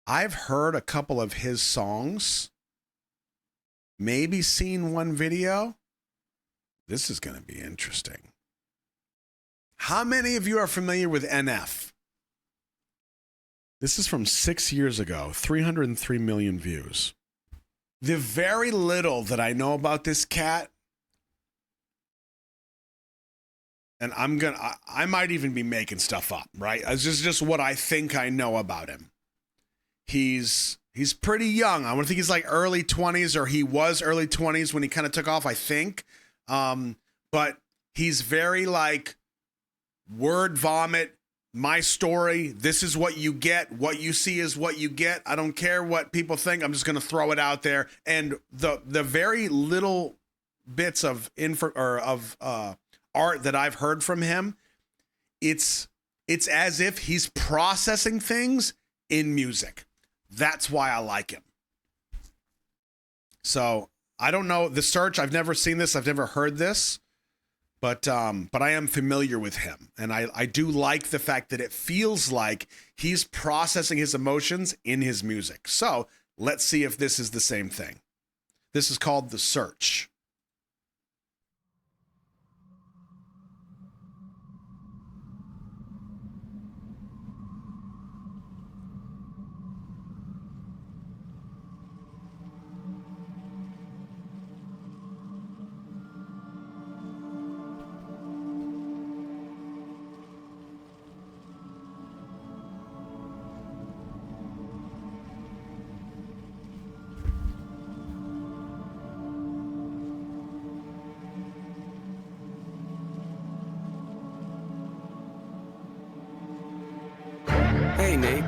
I've heard a couple of his songs, maybe seen one video. This is going to be interesting. How many of you are familiar with NF? This is from 6 years ago, 303 million views. The very little that I know about this cat, and I might even be making stuff up, right? It's just what I think I know about him. He's pretty young. I think he's like early 20s, or he was early 20s when he kind of took off, I think. But he's very like word vomit, my story, this is what you get, what you see is what you get. I don't care what people think. I'm just going to throw it out there. And the very little bits of art that I've heard from him, it's as if he's processing things in music. That's why I like him. So I don't know The Search. I've never seen this. I've never heard this, but I am familiar with him, and I do like the fact that it feels like he's processing his emotions in his music. So let's see if this is the same thing. This is called The Search. Hey Nate,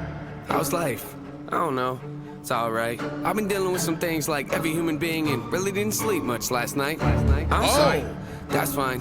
how's life? I don't know, it's alright. I've been dealing with some things like every human being and really didn't sleep much last night. I'm sorry, that's fine.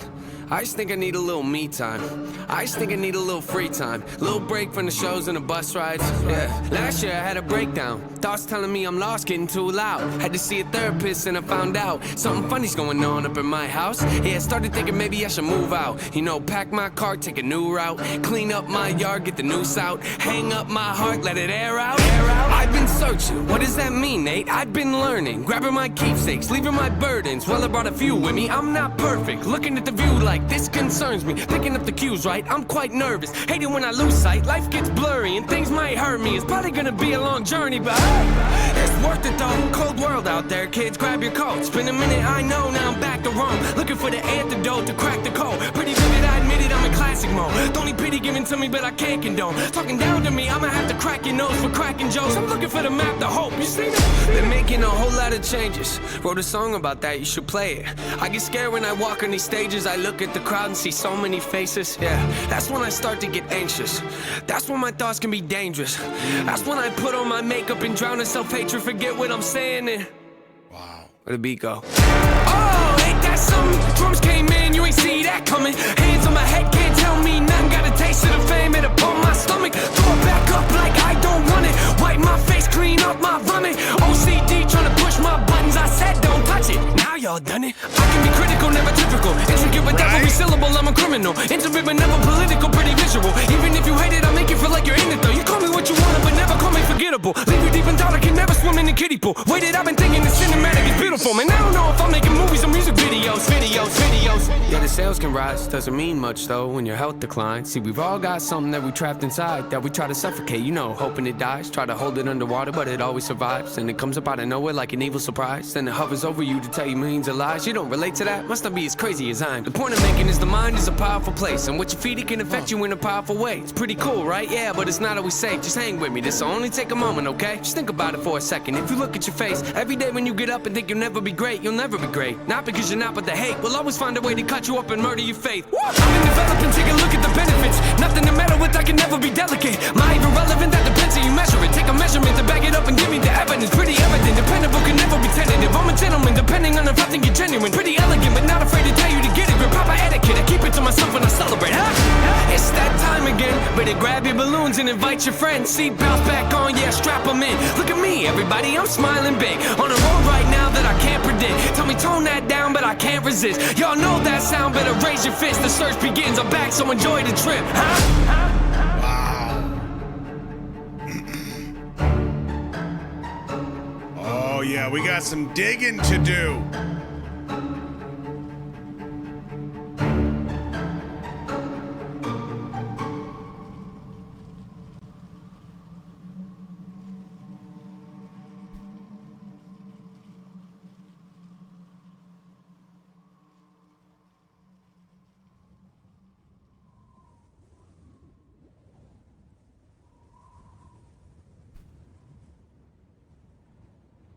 I just think I need a little me time. I just think I need a little free time. Little break from the shows and the bus rides. Yeah, last year I had a breakdown. Thoughts telling me I'm lost, getting too loud. Had to see a therapist and I found out something funny's going on up in my house. Yeah, I started thinking maybe I should move out. You know, pack my car, take a new route. Clean up my yard, get the noose out. Hang up my heart, let it air out. I've been searching, what does that mean, Nate? I've been learning, grabbing my keepsakes, leaving my burdens. Well, I brought a few with me, I'm not perfect. Looking at the view like this concerns me. Picking up the cues right, I'm quite nervous. Hate it when I lose sight, life gets blurry and things might hurt me. It's probably gonna be a long journey, but it's worth it though. Cold world out there, kids, grab your coats. Been a minute, I know, now I'm back to Rome. Looking for the antidote to crack the code. Pretty vivid, I admit it, I'm in classic mode. Don't need pity given to me, but I can't condone. Talking down to me, I'ma have to crack your nose for cracking jokes. I'm looking for the map, the hope, you see that? Been making a whole lot of changes. Wrote a song about that, you should play it. I get scared when I walk on these stages. I look at the crowd and see so many faces. Yeah, that's when I start to get anxious. That's when my thoughts can be dangerous. That's when I put on my makeup and drown in self-hatred. Forget what I'm saying and Wow. where'd the beat go? Oh, ain't that something? Drums came in, you ain't see that coming. Hands on my head, can't tell me nothing. Got a taste of the fame, it'll pump my stomach. Throw it back up like I don't want it. Wipe my face, clean up my vomit. OCD trying to push my buttons. I said don't touch it. Now y'all done it. I can be critical, never typical. Intricate with every syllable, I'm a criminal. Intimate but never political, pretty visual. Even if you hate it, I'll make you feel like you're in it though. You call me what you want, but never call me forgettable. Leave you deep in thought, I can never swim in the kiddie pool. Waited, I've been thinking the cinematic is beautiful. Man, I don't know if I'm making movies or music videos. Yeah, the sales can rise, doesn't mean much though when your health declines. See, we've all got something that we trapped inside that we try to suffocate, you know, hoping it dies. Try to hold it underwater, but it always survives. And it comes up out of nowhere like an evil surprise. Then it hovers over you to tell you millions of lies. You don't relate to that? Must not be as crazy as I'm. The point I'm making is the mind is a powerful place, and what you feed it can affect you in a powerful way. It's pretty cool, right? Yeah, but it's not always safe. Just hang with me, this'll only take a moment, okay? Just think about it for a second. If you look at your face every day when you get up and think you'll never be great, you'll never be great. Not because you're not, but the hate will always find a way to cut you up and murder your faith. I've been developing, take a look at the benefits. Nothing to meddle with, I can never be delicate. My even relevant, that depends how you measure it. Take a measurement to back it up and give me the evidence. Pretty evident, dependable, can never be tentative. I'm a gentleman, depending on if I think you're genuine. Pretty elegant, but not afraid to tell you to get it. Grip proper etiquette, I keep it to myself when I celebrate. It's that time again. Better grab your balloons and invite your friends. Seat belts back on, yeah, strap them in. Look at me, everybody, I'm smiling big. On a road right now that I can't predict. Tell me tone that down, but I can't resist. Y'all know that sound, better raise your fist. The search begins, I'm back, so enjoy the trip. Wow. yeah, we got some digging to do.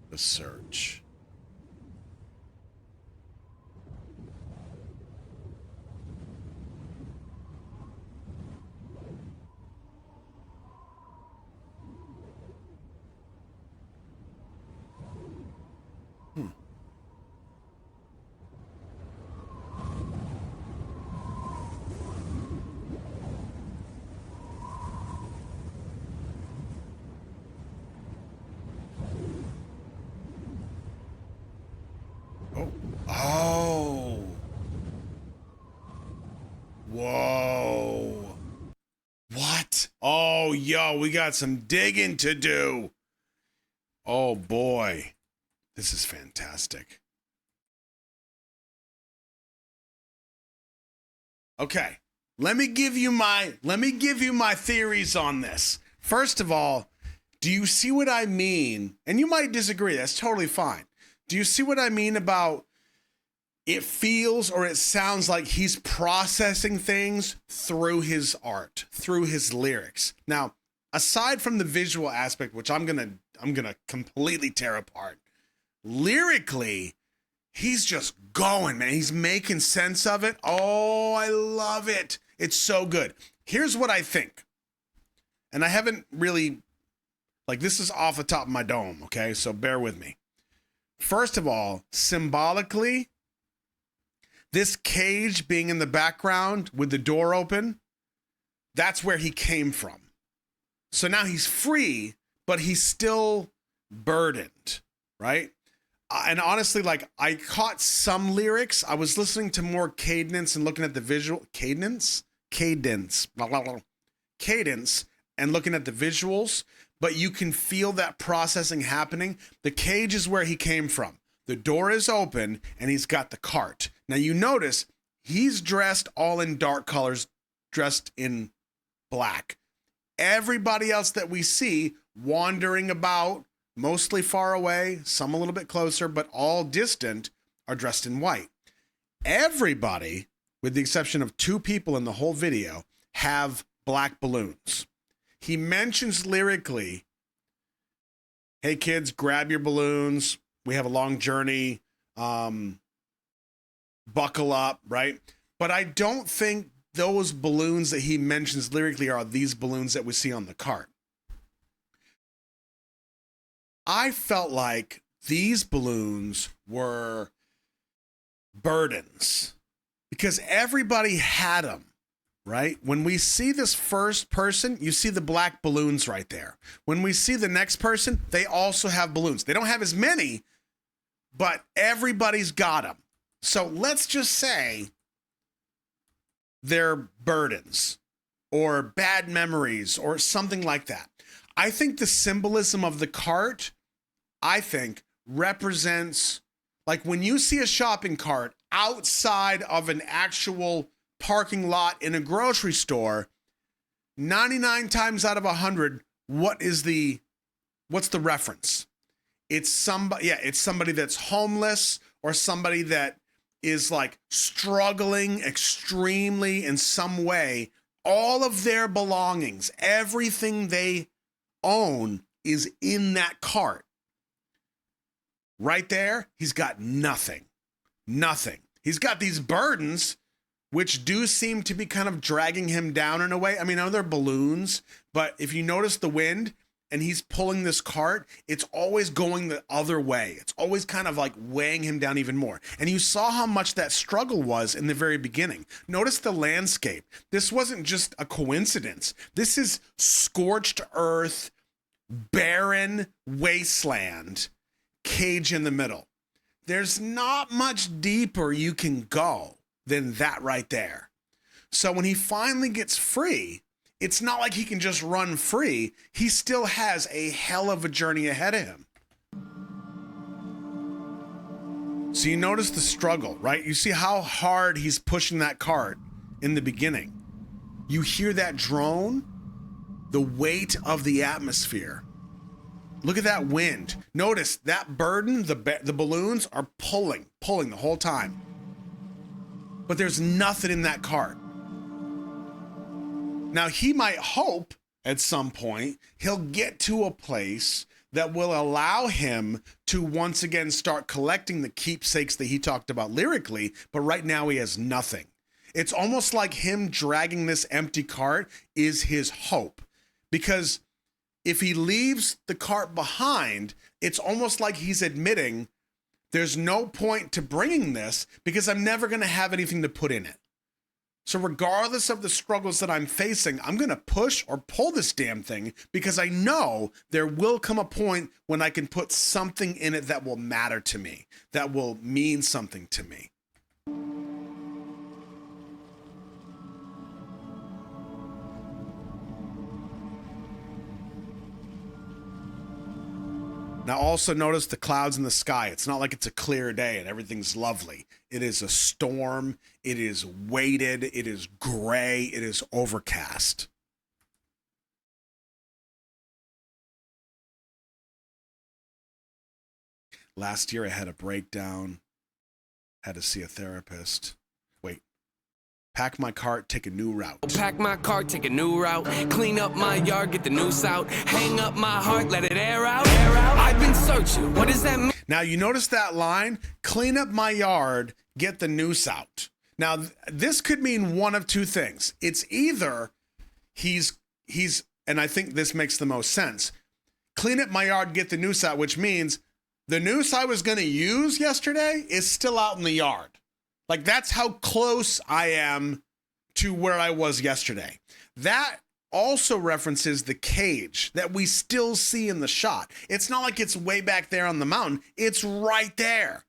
The search. Oh. Oh. Whoa. What? Oh, yo, we got some digging to do. Oh boy. This is fantastic. Okay. Let me give you my theories on this. First of all, do you see what I mean? And you might disagree. That's totally fine. Do you see what I mean about it feels or it sounds like he's processing things through his art, through his lyrics? Now, aside from the visual aspect, which I'm going to completely tear apart, lyrically, he's just going, man. He's making sense of it. Oh, I love it. It's so good. Here's what I think. And I haven't really, like, this is off the top of my dome, okay? So bear with me. First of all, symbolically, this cage being in the background with the door open, that's where he came from. So now he's free, but he's still burdened, right? And honestly, like, I caught some lyrics. I was listening to more cadence and looking at the visual cadence, blah, blah, blah. Cadence and looking at the visuals, but you can feel that processing happening. The cage is where he came from. The door is open and he's got the cart. Now you notice he's dressed all in dark colors, dressed in black. Everybody else that we see wandering about, mostly far away, some a little bit closer, but all distant, are dressed in white. Everybody, with the exception of 2 people in the whole video, have black balloons. He mentions lyrically, hey kids, grab your balloons. We have a long journey. Buckle up, right? But I don't think those balloons that he mentions lyrically are these balloons that we see on the cart. I felt like these balloons were burdens because everybody had them, right? When we see this first person, you see the black balloons right there. When we see the next person, they also have balloons. They don't have as many, but everybody's got them. So let's just say they're burdens or bad memories or something like that. I think the symbolism of the cart, I think, represents, like, when you see a shopping cart outside of an actual parking lot in a grocery store, 99 times out of 100, what's the reference? It's somebody that's homeless or somebody that is like struggling extremely in some way. All of their belongings, everything they own is in that cart. Right there, he's got nothing. Nothing. He's got these burdens, which do seem to be kind of dragging him down in a way. I mean, I know they're balloons, but if you notice the wind and he's pulling this cart, it's always going the other way. It's always kind of like weighing him down even more. And you saw how much that struggle was in the very beginning. Notice the landscape. This wasn't just a coincidence. This is scorched earth, barren wasteland, cage in the middle. There's not much deeper you can go than that right there. So when he finally gets free, it's not like he can just run free. He still has a hell of a journey ahead of him. So you notice the struggle, right? You see how hard he's pushing that cart in the beginning. You hear that drone, the weight of the atmosphere. Look at that wind. Notice that burden, the balloons are pulling the whole time. But there's nothing in that cart. Now he might hope at some point he'll get to a place that will allow him to once again start collecting the keepsakes that he talked about lyrically, but right now he has nothing. It's almost like him dragging this empty cart is his hope. Because if he leaves the cart behind, it's almost like he's admitting there's no point to bringing this because I'm never going to have anything to put in it. So regardless of the struggles that I'm facing, I'm going to push or pull this damn thing because I know there will come a point when I can put something in it that will matter to me, that will mean something to me. Now also notice the clouds in the sky. It's not like it's a clear day and everything's lovely. It is a storm. It is weighted. It is gray. It is overcast. Last year I had a breakdown, had to see a therapist. Wait. Pack my cart, take a new route. Pack my cart, take a new route. Clean up my yard, get the noose out. Hang up my heart, let it air out. I've been searching. What does that mean? Now, you notice that line? Clean up my yard, get the noose out. Now, this could mean one of two things. It's either he's, and I think this makes the most sense. Clean up my yard, get the noose out, which means the noose I was going to use yesterday is still out in the yard. Like, that's how close I am to where I was yesterday. That also references the cage that we still see in the shot. It's not like it's way back there on the mountain. It's right there.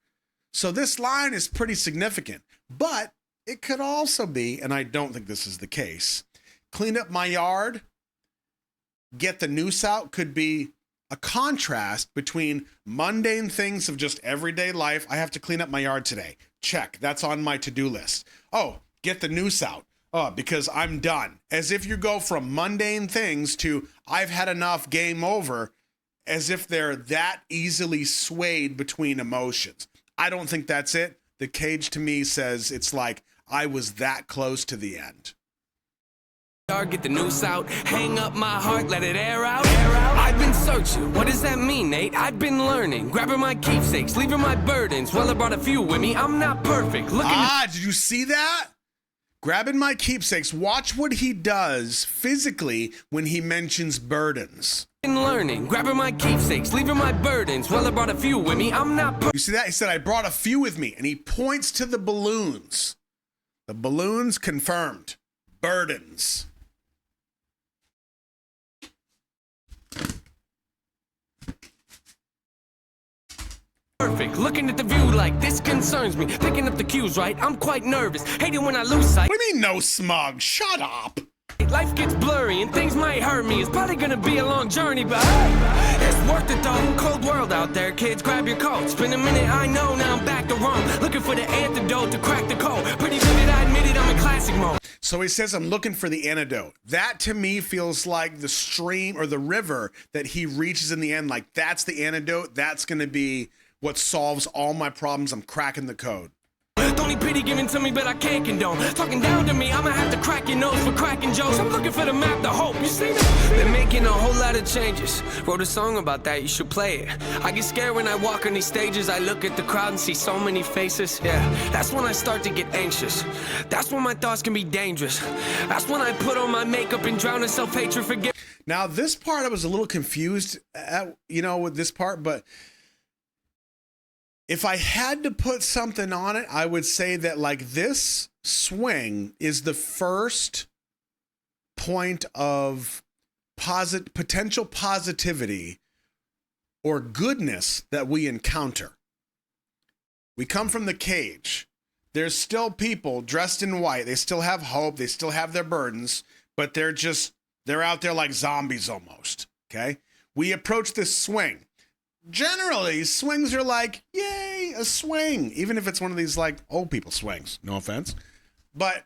So this line is pretty significant. But it could also be, and I don't think this is the case, clean up my yard, get the noose out could be a contrast between mundane things of just everyday life. I have to clean up my yard today. Check. That's on my to-do list. Oh, get the noose out. Oh, because I'm done. As if you go from mundane things to I've had enough, game over, as if they're that easily swayed between emotions. I don't think that's it. The cage to me says it's like I was that close to the end. Get the noose out, hang up my heart, let it air out. I've been searching, what does that mean, Nate? I've been learning, grabbing my keepsakes, leaving my burdens. Well, I brought a few with me, I'm not perfect. Did you see that? Grabbing my keepsakes. Watch what he does physically when he mentions burdens. Learning, grabbing my keepsakes, leaving my burdens. Well, I brought a few with me, I'm not perfect. You see that? He said, I brought a few with me, and he points to the balloons. The balloons confirmed. Burdens. Perfect. Looking at the view like this concerns me. Picking up the cues, right? I'm quite nervous. Hating when I lose sight. What do you mean no smug? Shut up. Life gets blurry and things might hurt me. It's probably gonna be a long journey, but hey, it's worth it though. Cold world out there, kids. Grab your coats. Been a minute, I know. Now I'm back to Rome. Looking for the antidote to crack the code. Pretty vivid, I admit it. I'm in classic mode. So he says, I'm looking for the antidote. That to me feels like the stream or the river that he reaches in the end. Like that's the antidote. That's gonna be what solves all my problems. I'm cracking the code. Don't need pity given to me, but I can't condone. Talking down to me, I'ma have to crack your nose for cracking jokes. I'm looking for the map, the hope. You see that? They're making a whole lot of changes. Wrote a song about that, you should play it. I get scared when I walk on these stages. I look at the crowd and see so many faces. Yeah, that's when I start to get anxious. That's when my thoughts can be dangerous. That's when I put on my makeup and drown in self-hatred. Forget. Now, this part I was a little confused at, with this part, but if I had to put something on it, I would say that like this swing is the first point of potential positivity or goodness that we encounter. We come from the cage. There's still people dressed in white. They still have hope. They still have their burdens, but they're out there like zombies almost. Okay. We approach this swing. generally swings are like, yay, a swing. Even if it's one of these like old people swings, no offense. But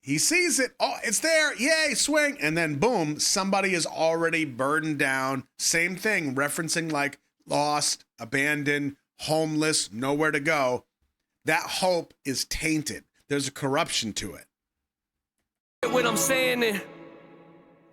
he sees it. Oh, it's there. Yay, swing. And then boom, somebody is already burdened down. Same thing, referencing like lost, abandoned, homeless, nowhere to go. That hope is tainted. There's a corruption to it. What I'm saying then,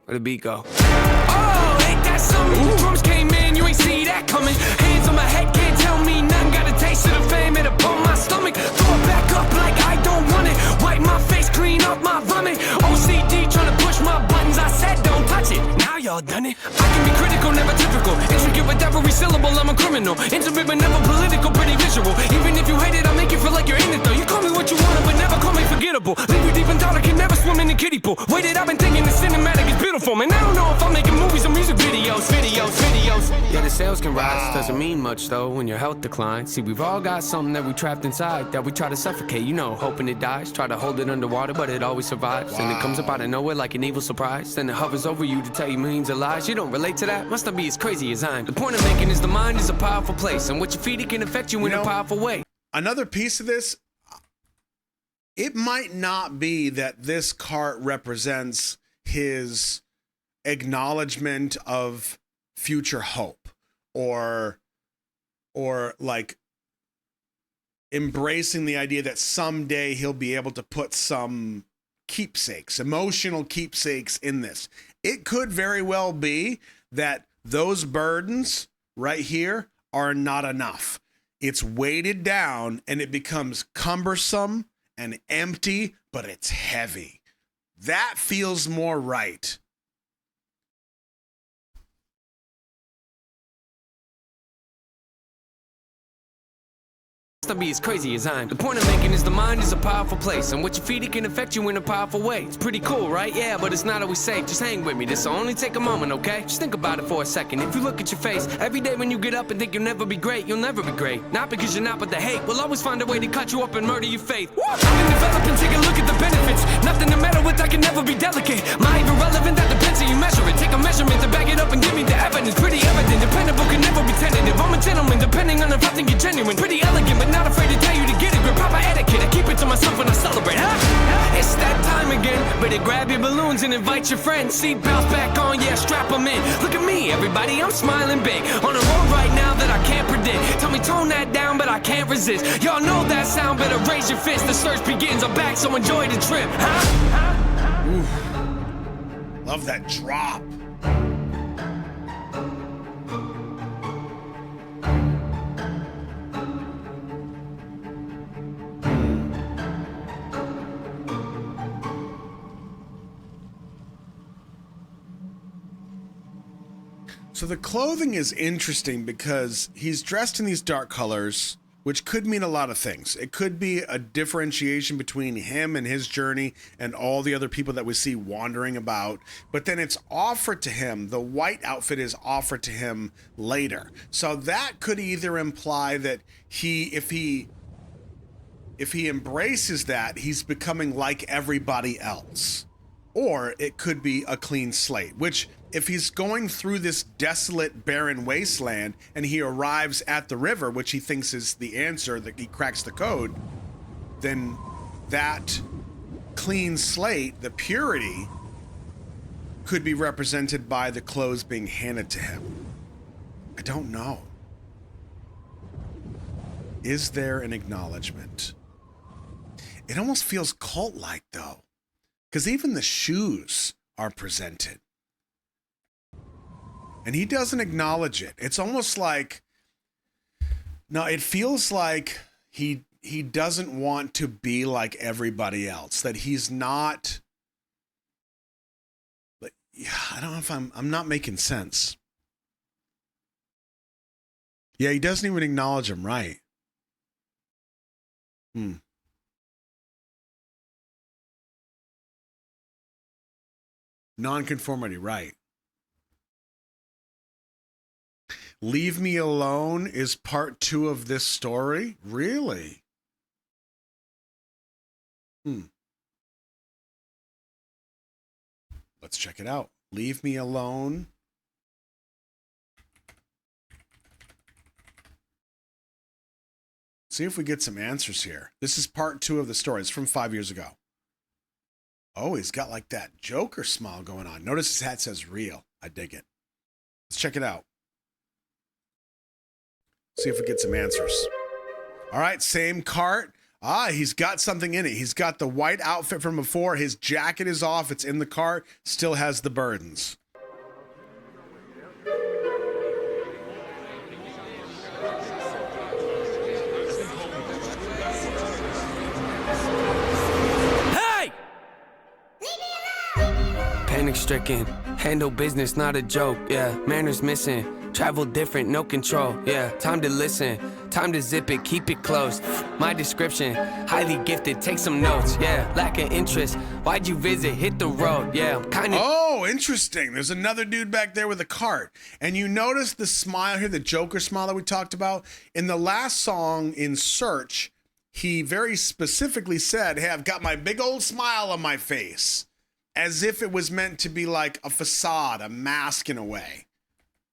where the beat go? Oh, ain't that something? Drums came in, you ain't see that coming. Hands on my head, can't tell me nothing. Got a taste of the fame, it'll pump my stomach. Throw it back up like I don't want it. Wipe my face, clean up my vomit. OCD trying to push my buttons. I said don't touch it. Now y'all done it. I can be critical, never typical. Intricate with every syllable, I'm a criminal. Intimate but never political, pretty visual. Even if you hate it, I make you feel like you're in it though. You call me what you want, but never call me forgettable. Leave you deep in thought, I can never swim in the kiddie pool. Waited, I've been thinking the cinematic is beautiful, man. I don't know if I'm making movies or music videos. Yeah, the sales can rise, doesn't mean much though when your health declines. See, we've all got something that we trapped inside that we try to suffocate, you know, hoping it dies. Try to hold it underwater, but it always survives. And it comes up out of nowhere like an evil surprise. Then it hovers over you to tell you millions of lies. You don't relate to that? Must not be as crazy as I am. The point I'm making is the mind is a powerful place, and what you feed it can affect you in a powerful way. Another piece of this, it might not be that this cart represents his acknowledgement of future hope or like embracing the idea that someday he'll be able to put some keepsakes, emotional keepsakes in this. It could very well be that those burdens right here are not enough. It's weighted down and it becomes cumbersome and empty, but it's heavy. That feels more right. To be as crazy as I am. The point I'm making is the mind is a powerful place, and what you feed it can affect you in a powerful way. It's pretty cool, right? Yeah, but it's not always safe. Just hang with me. This'll only take a moment, okay? Just think about it for a second. If you look at your face every day when you get up and think you'll never be great, you'll never be great. Not because you're not, but the hate will always find a way to cut you up and murder your faith. I've been developing, take a look at the benefits. Nothing to meddle with, I can never be delicate. My irrelevant, that depends how you measure it. Take a measurement to back it up and give me the evidence. Pretty evident, dependable, can never be tentative. I'm a gentleman, depending on if I think you're genuine. Pretty elegant, but not afraid to tell you to get it. Grip proper etiquette, I keep it to myself when I celebrate, huh? It's that time again. Better grab your balloons and invite your friends. Seatbelts back on, yeah, strap them in. Look at me, everybody, I'm smiling big. On a road right now that I can't predict. Tell me tone that down, but I can't resist. Y'all know that sound, better raise your fist. The search begins, I'm back, so enjoy the trip, huh? Ooh. Love that drop. So the clothing is interesting because he's dressed in these dark colors, which could mean a lot of things. It could be a differentiation between him and his journey and all the other people that we see wandering about. But then it's offered to him, the white outfit is offered to him later. So that could either imply that if he embraces that, he's becoming like everybody else. Or it could be a clean slate, which if he's going through this desolate, barren wasteland and he arrives at the river, which he thinks is the answer, that he cracks the code, then that clean slate, the purity, could be represented by the clothes being handed to him. I don't know. Is there an acknowledgement? It almost feels cult-like, though, because even the shoes are presented. And he doesn't acknowledge it. It's almost like, no, it feels like he doesn't want to be like everybody else, that he's not, like, I don't know if I'm not making sense. Yeah, he doesn't even acknowledge him, right? Nonconformity, right. Leave Me Alone is part 2 of this story? Really? Let's check it out. Leave Me Alone. See if we get some answers here. This is part 2 of the story. It's from 5 years ago. Oh, he's got like that Joker smile going on. Notice his hat says real. I dig it. Let's check it out. See if we get some answers. All right, same cart. He's got something in it. He's got the white outfit from before. His jacket is off. It's in the cart. Still has the burdens. Panic stricken, handle business, not a joke, yeah. Manners missing, travel different, no control, yeah. Time to listen, time to zip it, keep it close. My description, highly gifted, take some notes, yeah. Lack of interest, why'd you visit, hit the road, yeah. I'm kinda. Oh, interesting. There's another dude back there with a cart. And you notice the smile here, the Joker smile that we talked about? In the last song, In Search, he very specifically said, hey, I've got my big old smile on my face. As if it was meant to be like a facade, a mask in a way.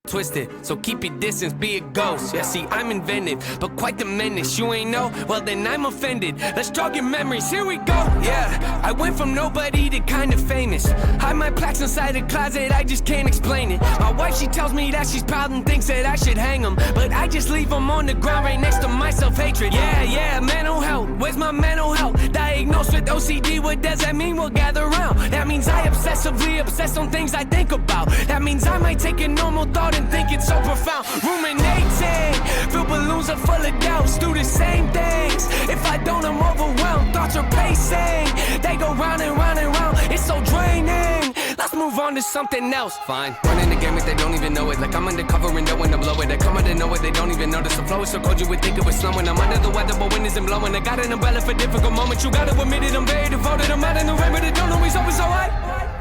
Twisted, so keep your distance, be a ghost. Yeah, see, I'm inventive, but quite the menace. You ain't know? Well, then I'm offended. Let's jog your memories, here we go. Yeah, I went from nobody to kind of famous. Hide my plaques inside a closet, I just can't explain it. My wife, she tells me that she's proud and thinks that I should hang them. But I just leave them on the ground right next to my self-hatred. Yeah, mental health, where's my mental health? Diagnosed with OCD, what does that mean? We'll gather around. That means I obsessively obsess on things I think about. That means I might take a normal thought and think it's so profound. Ruminating, fill balloons are full of doubts. Do the same things. If I don't, I'm overwhelmed. Thoughts are pacing. They go round and round and round. It's so draining. Let's move on to something else. Fine. Running the game if they don't even know it. Like I'm undercover and knowing to blow it. I come out of nowhere, they don't even notice. The flow is so cold you would think it was snowing. I'm under the weather, but wind isn't blowing. I got an umbrella for difficult moments. You gotta admit it, I'm very devoted. I'm out in the rain, but it don't always always alright.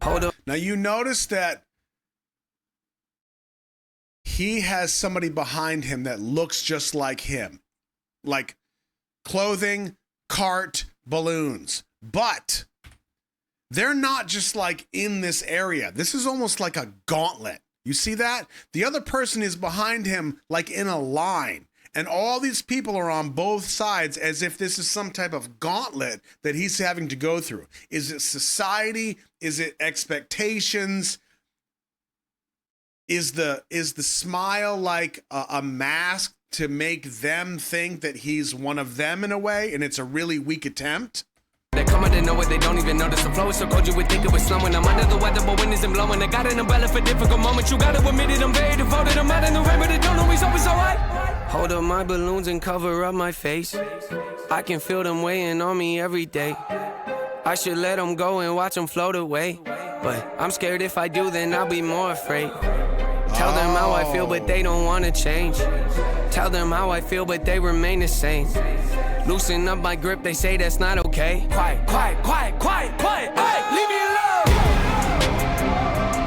Hold up. Now you notice that he has somebody behind him that looks just like him. Like clothing, cart, balloons. But they're not just like in this area. This is almost like a gauntlet. You see that? The other person is behind him like in a line. And all these people are on both sides as if this is some type of gauntlet that he's having to go through. Is it society? Is it expectations? Is the smile like a mask to make them think that he's one of them in a way, and it's a really weak attempt? They come out of nowhere, they don't even notice. The flow is so cold you would think it was snowing. I'm under the weather, but wind isn't blowing. I got an umbrella for difficult moments. You gotta admit it, I'm very devoted. I'm out in the rain, but it don't always alright. Hold up my balloons and cover up my face. I can feel them weighing on me every day. I should let them go and watch them float away. But I'm scared if I do, then I'll be more afraid. Tell them how I feel, but they don't wanna change. Tell them how I feel, but they remain the same. Loosen up my grip, they say that's not okay. Quiet, quiet, quiet, quiet, quiet. Hey, leave me alone.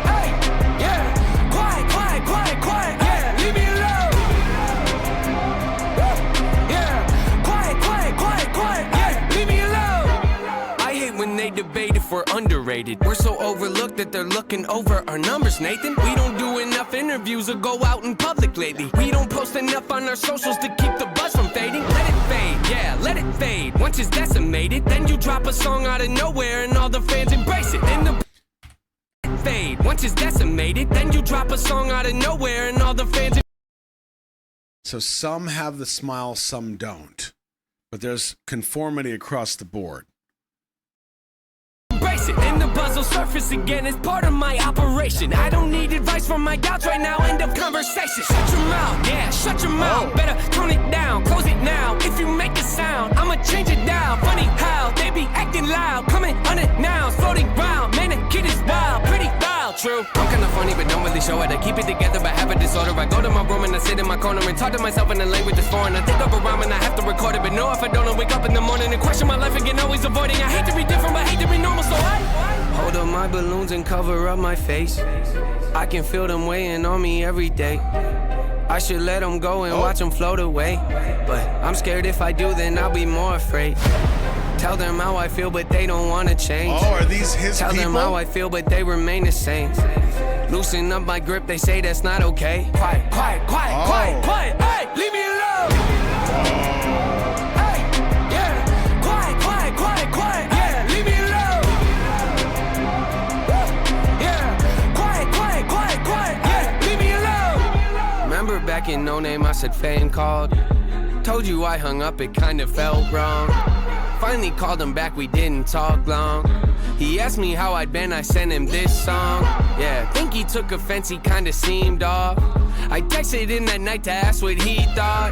Hey, yeah. Quiet, quiet, quiet, quiet. Yeah, leave me alone. Yeah. Quiet, quiet, quiet, quiet. Yeah, leave me alone. I hate when they debate if we're underrated. We're so overlooked that they're looking over our numbers, Nathan. We don't do enough interviews or go out in public lately. We don't post enough on our socials to keep the buzz from fading. Let it fade, yeah, let it fade. Once it's decimated, then you drop a song out of nowhere and all the fans embrace it. Then the fade. Once it's decimated, then you drop a song out of nowhere and all the fans. So some have the smile, some don't. But there's conformity across the board. Embrace it, and the buzz will surface again. It's part of my operation. I don't need advice from my doubts right now. End of conversation. Shut your mouth, yeah, shut your mouth. Better tone it down, close it now. If you make a sound, I'ma change it down. Funny how they be acting loud, coming unannounced, floating round. Man, the kid is wild, pretty wild, true. I'm kinda funny, but don't really show it. I keep it together, but have a disorder. I go to my room and I sit in my corner and talk to myself in a language that's foreign. I think of a rhyme and I have to record it, but no, if I don't, I wake up in the morning and question my life again, always avoiding. I hate to be different, but hate to be normal, so I hold up my balloons and cover up my face. I can feel them weighing on me every day. I should let them go and watch them float away. But I'm scared if I do, then I'll be more afraid. Tell them how I feel, but they don't wanna change. Oh, are these his Tell people? them how I feel, but they remain the same. Loosen up my grip, they say that's not okay. Quiet, quiet, quiet, quiet, quiet. Hey, leave me alone. back in no name, I said fame called. Told you I hung up, it kinda felt wrong. Finally called him back, we didn't talk long. He asked me how I'd been, I sent him this song. Yeah, think he took offense, he kinda seemed off. I texted him that night to ask what he thought.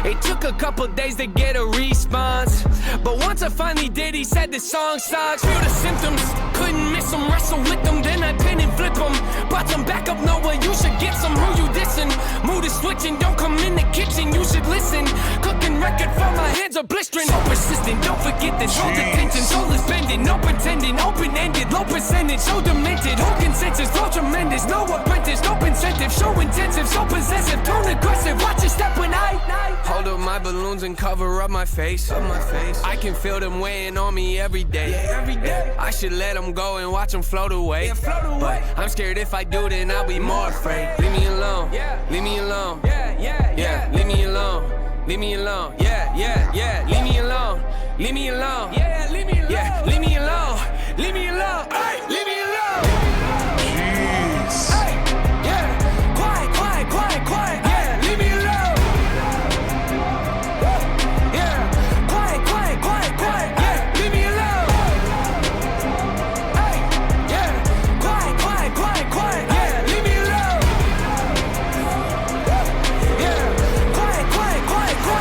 It took a couple days to get a response, but once I finally did, he said the song sucks. Feel the symptoms, couldn't miss him, wrestle with them, then I pin and flip him. Brought some back up, Noah, you should get some. Who you dissing? Mood is switching, don't come in the kitchen, you should listen. Cooking record for my hands are blistering. So persistent, don't forget this. Hold attention, soul is bending, no pretending. Open-ended, low percentage, so demented. Whole consensus, flow tremendous. No apprentice, no incentive, show intensive, so possessive, tone aggressive. Watch your step when I hold up my balloons and cover up my face. I can feel them weighing on me every day. I should let them go and watch them float away. But I'm scared if I do, then I'll be more afraid. Leave me alone, leave me alone. Yeah, leave me alone. Leave me alone, yeah, leave me alone, leave me alone, yeah, leave me alone, leave me alone, leave me alone, hey, leave me alone. Jeez. Hey, yeah, quiet, yeah, leave me alone. Yeah, quiet, yeah, leave me alone. Hey, yeah, quiet, yeah, leave me alone. Yeah, quiet, hey.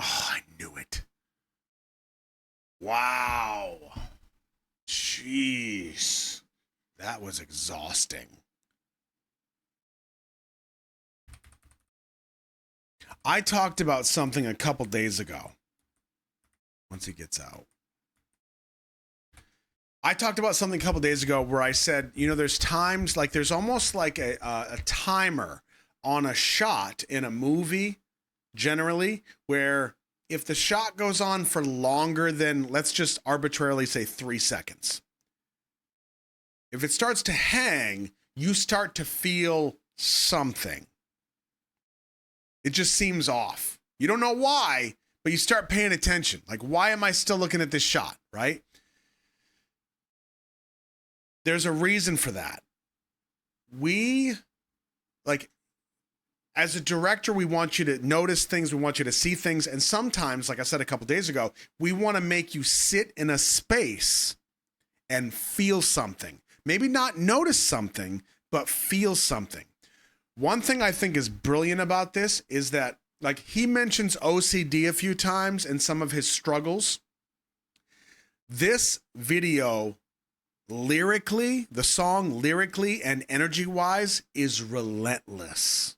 Oh, I knew it. Wow. Jeez. That was exhausting. I talked about something a couple days ago. Once he gets out. I talked about something a couple days ago where I said, you know, there's times like there's almost like a timer on a shot in a movie, generally, where if the shot goes on for longer than, let's just arbitrarily say 3 seconds, if it starts to hang, you start to feel something. It just seems off. You don't know why, but you start paying attention. Like, why am I still looking at this shot, right? There's a reason for that. As a director, we want you to notice things, we want you to see things, and sometimes, like I said a couple days ago, we want to make you sit in a space and feel something. Maybe not notice something, but feel something. One thing I think is brilliant about this is that, like, he mentions OCD a few times in some of his struggles. This video, lyrically, the song lyrically and energy-wise is relentless.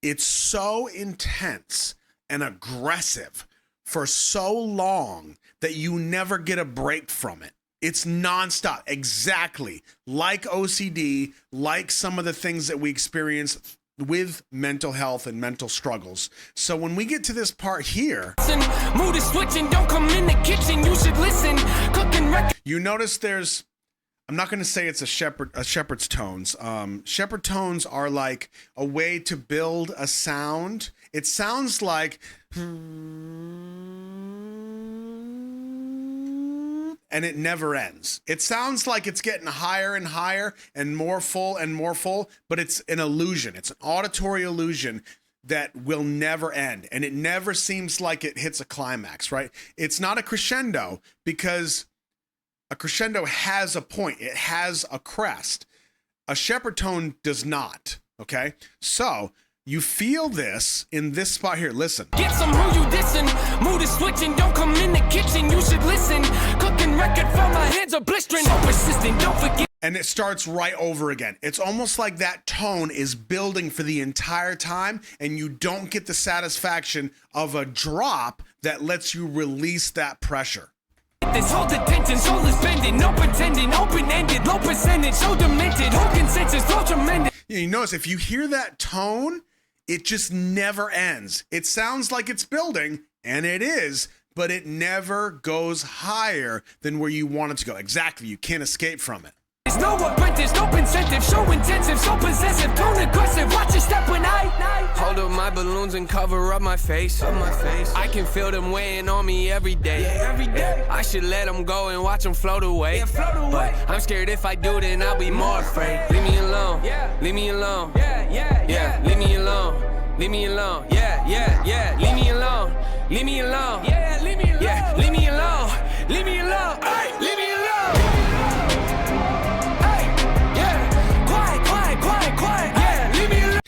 It's so intense and aggressive for so long that you never get a break from it. It's nonstop, exactly like OCD, like some of the things that we experience with mental health and mental struggles. So when we get to this part here, Mood is switching, don't come in the kitchen, you should listen. Cooking record. you notice there's, I'm not going to say it's a shepherd's tones. Shepherd tones are like a way to build a sound. It sounds like, and it never ends. It sounds like it's getting higher and higher and more full, but it's an illusion. It's an auditory illusion that will never end. And it never seems like it hits a climax, right? It's not a crescendo because a crescendo has a point. It has a crest. A shepherd tone does not, okay? So you feel this in this spot here. Listen. Get some who you dissing. Mood is switching, don't come in the kitchen, you should listen. Cooking record for my hands are blistering. So persistent, don't forget. And it starts right over again. It's almost like that tone is building for the entire time, and you don't get the satisfaction of a drop that lets you release that pressure. This hold attention, soul is bending, no pretending, open-ended, low percentage, so demented, whole consensus, flow tremendous. You notice if you hear that tone, it just never ends. It sounds like it's building, and it is, but it never goes higher than where you want it to go. Exactly, you can't escape from it. There's no apprentice, no incentive, show intensive, so possessive, tone aggressive, watch your step when I hold up my balloons and cover up my face. I can feel them weighing on me every day. I should let them go and watch them float away. But I'm scared if I do, then I'll be more afraid. Leave me alone, leave me alone, yeah, leave me alone. Leave me alone, yeah, leave me alone, leave me alone, yeah, leave me alone, leave me alone, hey, leave me alone, hey, yeah, quiet, yeah, leave me alone.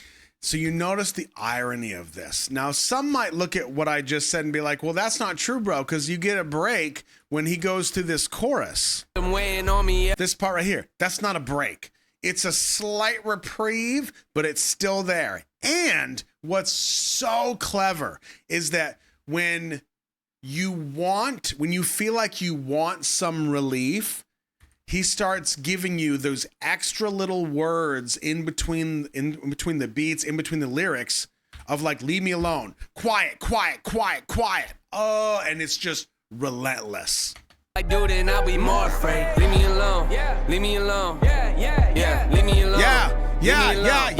So you notice the irony of this. Now, some might look at what I just said and be like, well, that's not true, bro, because you get a break when he goes to this chorus. Weighing on me. This part right here, that's not a break. It's a slight reprieve, but it's still there. And what's so clever is that when you feel like you want some relief, he starts giving you those extra little words in between the beats, in between the lyrics of like, leave me alone, quiet. Oh, and it's just relentless. I do, then I'll be more afraid. Leave me alone, leave me alone, yeah, leave me alone. Yeah. Leave me alone,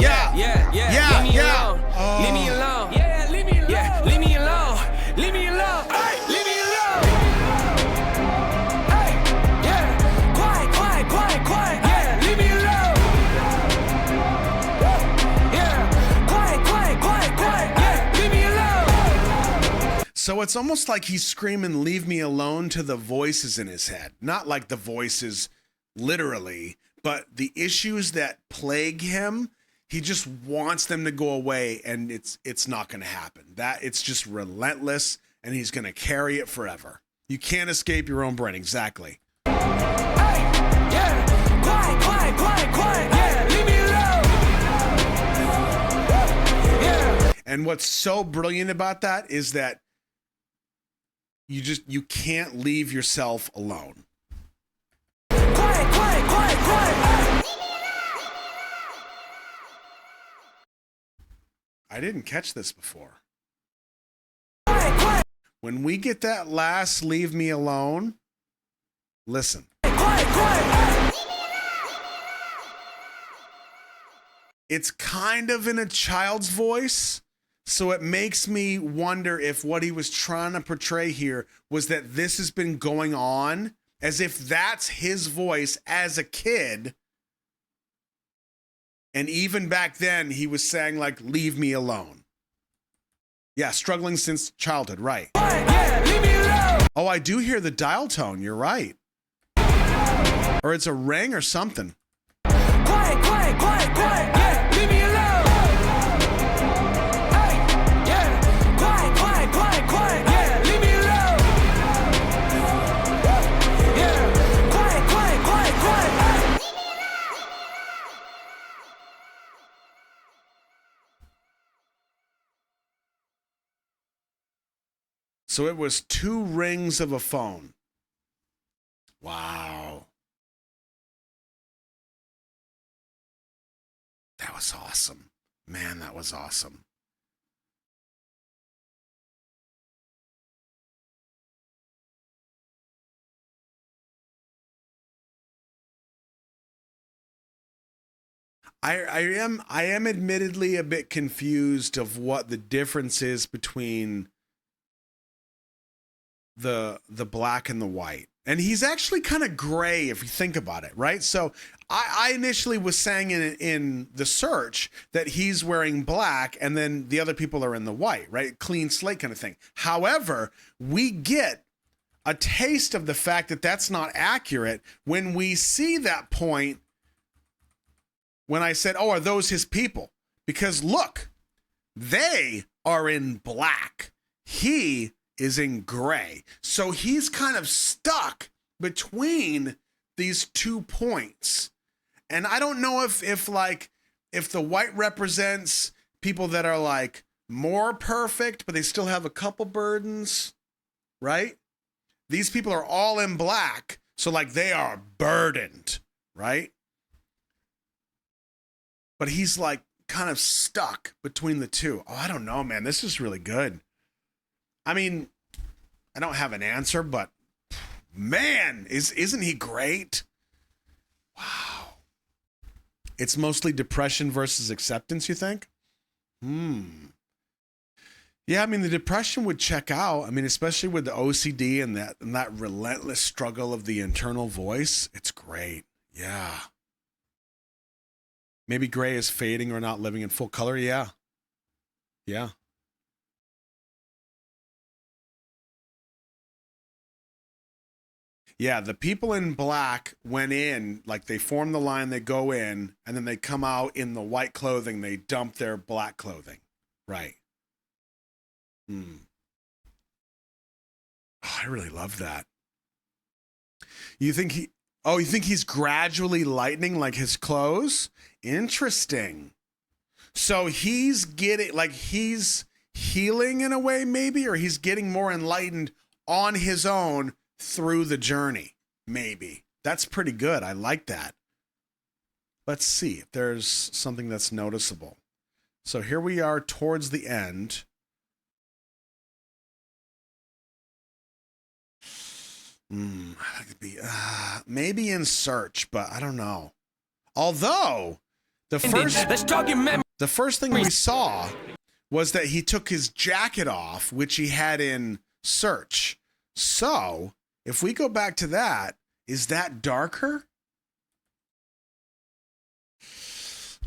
leave me alone, leave me alone, leave me alone, leave me alone, hey, leave me alone, hey, yeah, quiet, yeah, leave me alone, yeah, quiet, yeah, leave me alone. So it's almost like he's screaming, leave me alone, to the voices in his head. Not like the voices literally, but the issues that plague him, he just wants them to go away, and it's not going to happen. That it's just relentless, and he's going to carry it forever. You can't escape your own brain. Exactly. Hey, yeah, quiet, yeah, leave me alone. Yeah. And what's so brilliant about that is that you can't leave yourself alone. Quiet. I didn't catch this before. Quiet. When we get that last leave me alone, listen. Quiet. It's kind of in a child's voice, so it makes me wonder if what he was trying to portray here was that this has been going on, as if that's his voice as a kid. And even back then, he was saying, like, leave me alone. Yeah, struggling since childhood, right. Yeah, leave me alone. Oh, I do hear the dial tone. You're right. Or it's a ring or something. Quiet. Yeah, leave me alone. Hey, yeah, quiet. Yeah, leave me alone. Yeah, quiet. So it was 2 rings of a phone. Wow. That was awesome. Man, that was awesome. I am admittedly a bit confused of what the difference is between the black and the white. And he's actually kind of gray if you think about it, right? So I initially was saying in the search that he's wearing black and then the other people are in the white, right? Clean slate kind of thing. However, we get a taste of the fact that that's not accurate when we see that point when I said, oh, are those his people? Because look, they are in black. He is in gray. So he's kind of stuck between these 2 points. And I don't know if the white represents people that are like more perfect, but they still have a couple burdens, right? These people are all in black. So like they are burdened, right? But he's like kind of stuck between the 2. Oh, I don't know, man. This is really good. I mean, I don't have an answer, but man, isn't he great? Wow. It's mostly depression versus acceptance, you think? Yeah, I mean, the depression would check out. I mean, especially with the OCD and that relentless struggle of the internal voice. It's great. Yeah. Maybe gray is fading or not living in full color. Yeah. Yeah. Yeah, the people in black went in, like they form the line, they go in, and then they come out in the white clothing, they dump their black clothing. Right. Oh, I really love that. You think you think he's gradually lightening like his clothes? Interesting. So he's getting, like, he's healing in a way, maybe, or he's getting more enlightened on his own through the journey, maybe. That's pretty good. I like that. Let's see if there's something that's noticeable. So here we are towards the end. That could be maybe in search, but I don't know. Although the first thing we saw was that he took his jacket off, which he had in search. So if we go back to that, is that darker?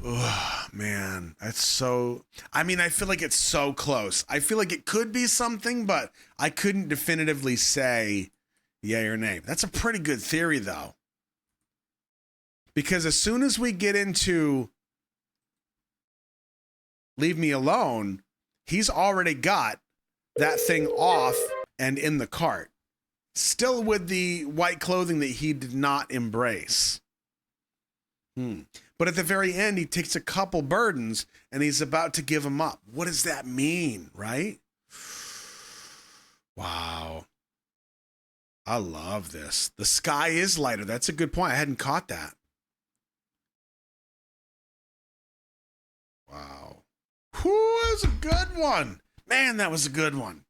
Oh, man, that's so... I mean, I feel like it's so close. I feel like it could be something, but I couldn't definitively say yay or nay. That's a pretty good theory, though. Because as soon as we get into Leave Me Alone, he's already got that thing off and in the cart. Still with the white clothing that he did not embrace. But at the very end, he takes a couple burdens and he's about to give them up. What does that mean, right? Wow. I love this. The sky is lighter. That's a good point. I hadn't caught that. Wow. Whew, that was a good one. Man, that was a good one.